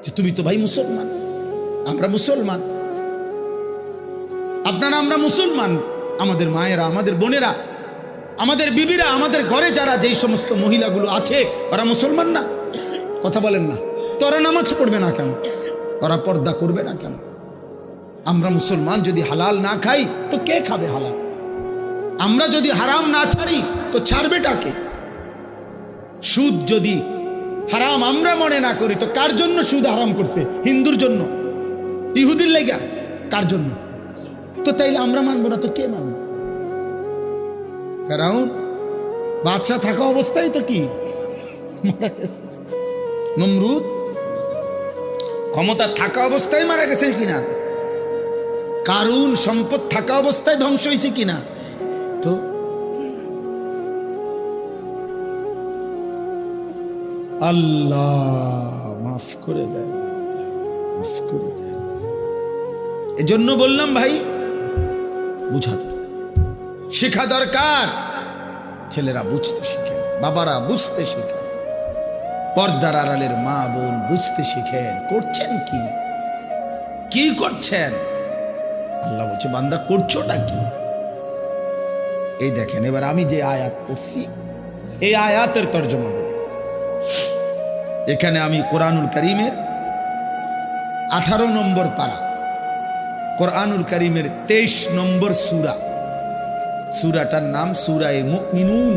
যে তুমি তো ভাই মুসলমান, আমরা মুসলমান, আপনারা আমরা মুসলমান, আমাদের মায়েরা, আমাদের বোনেরা, আমাদের বিবিরা, আমাদের ঘরে যারা যেই সমস্ত মহিলাগুলো আছে ওরা মুসলমান না? কথা বলেন না তো? ওরা নামাজ পড়বে না কেন? ওরা পর্দা করবে না কেন? আমরা মুসলমান যদি হালাল না খাই তো কে খাবে হালাল? আমরা যদি হারাম না ছাড়ি তো ছাড়বেটাকে? সুদ যদি হারাম আমরা মনে না করি তো কার জন্য সুদ হারাম করছে? হিন্দুর জন্য, ইহুদির লেগা? কার জন্য? তো তাইলে আমরা মানবো না তো কে মানবে? ফেরাউন বাদশা থাকা অবস্থায় তো কি মারা গেছে। নমরুদ ক্ষমতা থাকা অবস্থায় মারা গেছে কিনা? কারুন সম্পদ থাকা অবস্থায় ধ্বংস হয়েছে কিনা? তো আল্লাহ মাফ করে দেয়, মাফ করে দেয়। এজন্য বললাম ভাই, বুঝা দরকার, শেখা দরকার। ছেলেরা বুঝতে শিখেন, বাবারা বুঝতে শিখেন, পর্দার আড়ালের মা বোন বুঝতে শিখেন। করছেন কি, কি করছেন? আল্লাহ বলছে বান্দা করছোটা কি? এই দেখেন, এবার আমি যে আয়াত পড়ছি এই আয়াতের তর্জমা বলি। এখানে আমি কোরআনুল কারীমের 18 নম্বর পারা, কোরআনুল কারীমের 23 নম্বর সূরা, সূরাটার নাম সূরায়ে মুমিনুন।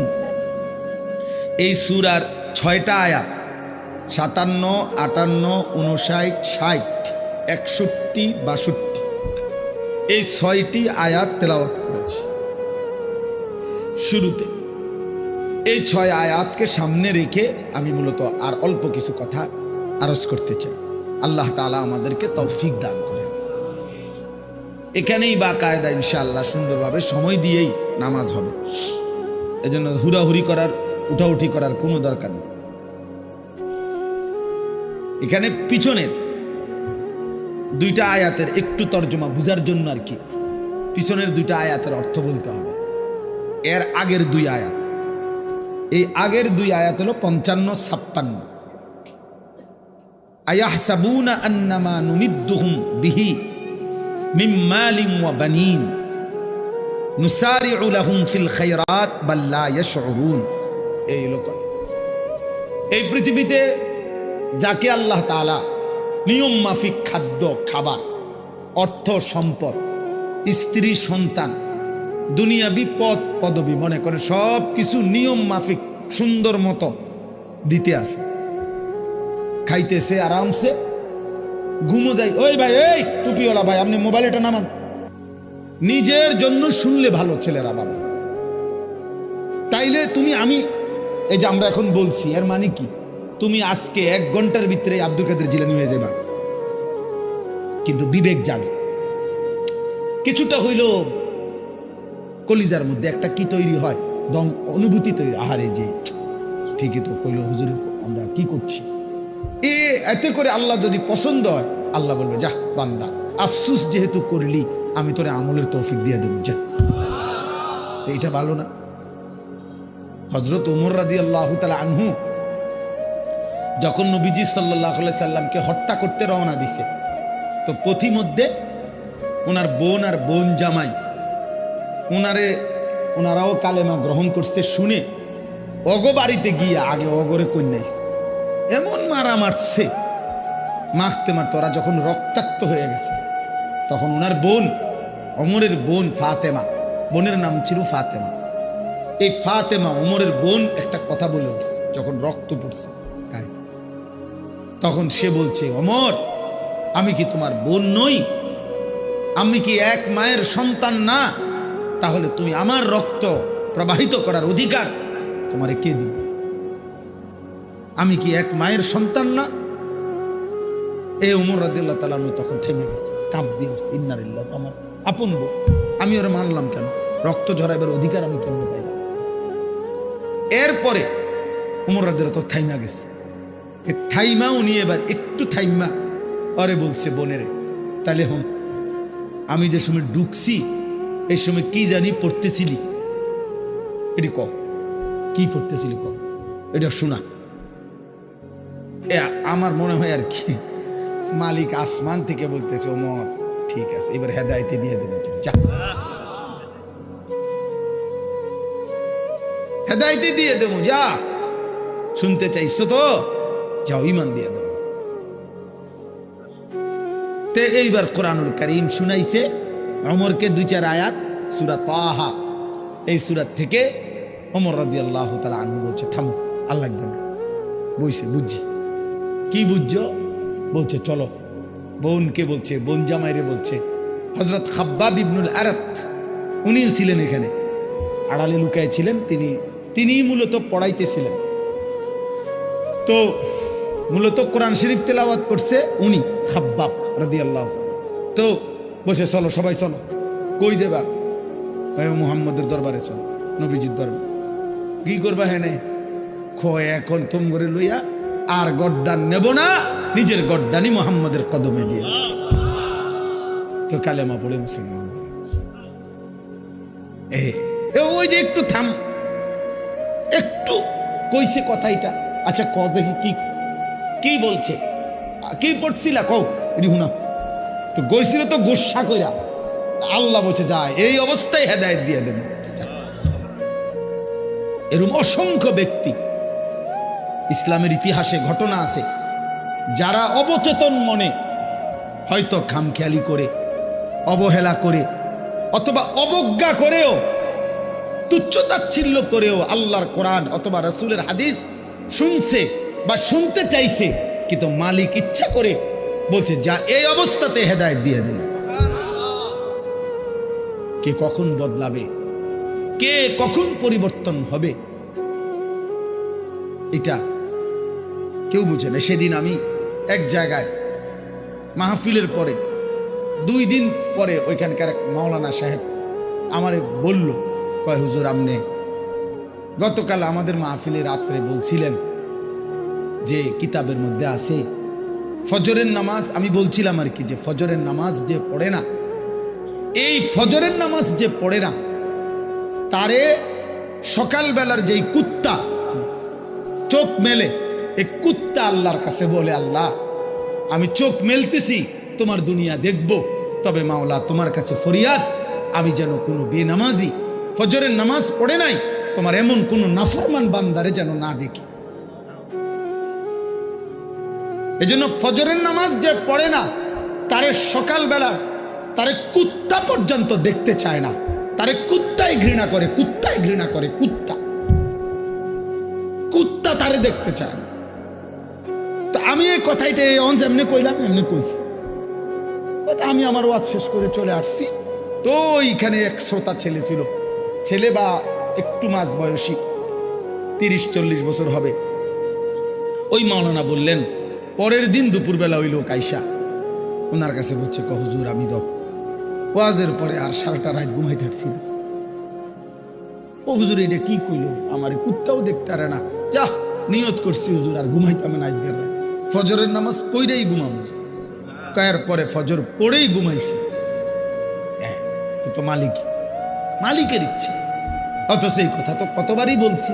এই সূরার 6টা আয়াত 57, 58, 59, 60, 61, 62 এই 6টি আয়াত তেলাওয়াত করেছি শুরুতে। এই 6 আয়াতকে সামনে রেখে আমি মূলত আর অল্প কিছু কথা আরজ করতে চাই। আল্লাহ তাআলা আমাদেরকে তৌফিক দান করেন। এখানেই বাকায়দা ইনশাআল্লাহ সুন্দরভাবে সময় দিয়েই নামাজ হবে, এজন্য হুড়াহুড়ি করার, উঠাউঠি করার কোনো দরকার নেই। এখানে পিছনের 2টা আয়াতের একটু তর্জমা বুঝার জন্য আর কি, পিছনের 2টা আয়াতের অর্থ বলতে হবে। এর আগের 2 আয়াত, এই আগের 2 আয়াত হলো 55, 56। আয়াহসাবুনা আন্নামা নুমিদ্দুহুম বিহি মিন মালিন ওয়া বানিন নুসারিউ লাহুম ফিল খায়রাত বাল লা ইয়াশউরুন। এই হলো কথা। এই পৃথিবীতে যাকে আল্লাহ তাআলা নিয়ম মাফিক খাদ্য, খাবার, অর্থ, সম্পদ, স্ত্রী, সন্তান, দুনিয়াবি পদ পদবি মনে করে সব কিছু নিয়ম মাফিক সুন্দর মতো দিতে আছে, খাইতেছে আরামসে, ঘুমো যাই। ওই ভাই, এই টুপিওয়ালা ভাই, আপনি মোবাইলটা নামান। নিজের জন্য শুনলে ভালো ছেলেরা বাবা। তাইলে তুমি, আমি এই যে আমরা এখন বলছি এর মানে কি? তুমি আজকে 1 ঘন্টার ভিতরে আব্দুল কাদের জিলানী হয়ে যাবা, কিন্তু বিবেক জাগে, কিছুটা হইল কলিজার মধ্যে একটা কি তৈরি হয়, দম অনুভূতি তৈরি। আহারে যে ঠিকই তো কইল হুজুর, আমরা কি করছি। এতে করে আল্লাহ যদি পছন্দ হয়, আল্লাহ বলবে যা বান্দা, আফসুস যেহেতু করলি আমি তোরে আমলের তৌফিক দিয়ে দেব, যা। তো এটা ভালো না? হযরত ওমর রাদিয়াল্লাহু তাআলা আনহু যখন নবীজি সাল্লাল্লাহু আলাইহি সাল্লামকে হত্যা করতে রওনা দিছে, তো পথিমধ্যে ওনার বোন আর বোন জামাই ওনারাও কালেমা গ্রহণ করছে শুনে অগো বাড়িতে গিয়ে আগে অগরে কন্যাইছে, এমন মারা মারছে, মারতে মারতে ওরা যখন রক্তাক্ত হয়ে গেছে, তখন ওনার বোন, ওমরের বোন ফাতেমা, বোনের নাম ছিল ফাতেমা, এই ফাতেমা ওমরের বোন একটা কথা বলে উঠছে যখন রক্ত পড়ছে গায়ে। তখন সে বলছে, ওমর আমি কি তোমার বোন নই? আমি কি এক মায়ের সন্তান না? তাহলে তুমি আমার রক্ত প্রবাহিত করার অধিকার তোমারে কে দিবে? আমি কি এক মায়ের সন্তান না? এই ওমর রাদিয়াল্লাহু তাআলা তখন থেমে গেছে, কাঁপ দিয়ে উঠছে, ইন্না লিল্লাহি, আমার আপন বউ, আমি ওরা মানলাম কেন? রক্ত ঝরাইবার অধিকার আমি কেমনে পাইলাম? এরপরে ওমর রাদিয়াল্লাহু তাআলা থাইমা গেছে। থাইমা উনি এবার একটু থাইমা আরে বলছে, বোনেরে তাহলে হন, আমি যে সময় ঢুকছি এই সময় কি জানি পড়তেছিলি, এটি ক, কি পড়তেছিলি ক, এটা শোনা। আমার মনে হয় আর কি মালিক আসমান থেকে বলতেছে ওমর ঠিক আছে এবার হেদায়েতে দিয়ে দেবেন যা হেদায়েতে দিয়ে দেবো যা শুনতে চাইছো তো যাও ঈমান দিয়ে দেবো তে এইবার কোরআনুল কারীম শুনাইছে ওমরকে 2-4 আয়াত সূরা তাহা এই সূরা থেকে ওমর রাদিয়াল্লাহু তাআলা আনহু বলছে থামো আর লাগবে না বইছে বুঝছি কি বুঝছো বলছে চলো বোনকে বলছে বোন জামাইরে বলছে হযরত খাব্বাব ইবনুল আরাত উনিও ছিলেন এখানে আড়ালে লুকায় ছিলেন তিনি মূলত পড়াইতেছিলেন তো মূলত কোরআন শরীফ তেলাওয়াত করছে উনি খাব্বাব রাদিয়াল্লাহু তো বসে চলো সবাই চলো কই যাবা ভাই মুহাম্মদের দরবারে চলো নবীজির দরবারে কি করবা হেনে খয় এখন তুম করে লইয়া আর গর্দান নেব না নিজের গর্দানি মুহাম্মদের কদমে দিয়ে তো কালেমা পড়ে মুসলমান ওই যে একটু থাম একটু কইছে কথা এটা আচ্ছা ক দেখি কি কি বলছে কি পড়ছিলা কও এটি শুনা তো গইছিল তো গোসা কইরা আল্লাহ বলছে যায় এই অবস্থায় হেদায়েত দিয়ে দেব এরকম অসংখ্য ব্যক্তি ইসলামের ইতিহাসে ঘটনা আছে যারা অবচেতন মনে হয়তো খামখেয়ালি করে অবহেলা করে অথবা অবজ্ঞা করেও তুচ্ছতাচ্ছিল্য করেও আল্লাহর কোরআন অথবা রাসূলের হাদিস শুনছে বা শুনতে চাইছে কিন্তু মালিক ইচ্ছা করে বলছে যা এই অবস্থাতে হেদায়েত দিয়ে দিলেন কে কখন বদলাবে কে কখন পরিবর্তন হবে এটা কেউ বুঝে না সেদিন আমি এক জায়গায় মাহফিলের পরে 2 দিন পরে ওইখানকার এক মাওলানা সাহেব আমারে বলল কয় হুজুর আপনি গতকাল আমাদের মাহফিলে রাত্রে বলছিলেন যে কিতাবের মধ্যে আছে ফজরের নামাজ আমি বলছিলাম আর কি যে ফজরের নামাজ যে পড়ে না এই ফজরের নামাজ যে পড়ে না তারে সকালবেলার যেই কুত্তা চোখ মেলে এই কুত্তা আল্লাহর কাছে বলে আল্লাহ আমি চোখ মেলতেছি তোমার দুনিয়া দেখব তবে মাওলা তোমার কাছে ফরিয়াদ আমি যেন কোনো বেনামাজি ফজরের নামাজ পড়ে নাই তোমার এমন কোনো নাফরমান বান্দারে যেন না দেখি এজন্য ফজরের নামাজ যে পড়ে না তারে সকালবেলা তারে কুত্তা পর্যন্ত দেখতে চায় না তারে কুত্তাই ঘৃণা করে কুত্তাই ঘৃণা করে কুত্তা কুত্তা তারে দেখতে চায় না তো আমি এই কথাইটা এমনি কইলাম এমনি কইছি আমি আমার ওয়াজ শেষ করে চলে আসছি তো এইখানে এক শ্রোতা ছেলে ছিল ছেলে বা একটু মাঝ বয়সী 30-40 বছর হবে ওই মাওলানা বললেন পরের দিন দুপুরবেলা ওই লোক আইসা ওনার কাছে বলছে হুজুর আমি তো ওয়াজের পরে আর সারাটা রাত ঘুমাইতে পারছি না ও হুজুর এটা কি কইলো আমার কুত্তাও দেখতে পারে না যা নিয়ত করছি হুজুর আর ঘুমাইতাম না আজকের রাত ফজরের নামাজ পড়েই ঘুমাবো কয়ের পরে ফজর পড়েই ঘুমাইছে তো মালিকের ইচ্ছে অথচ এই কথা তো কতবারই বলছি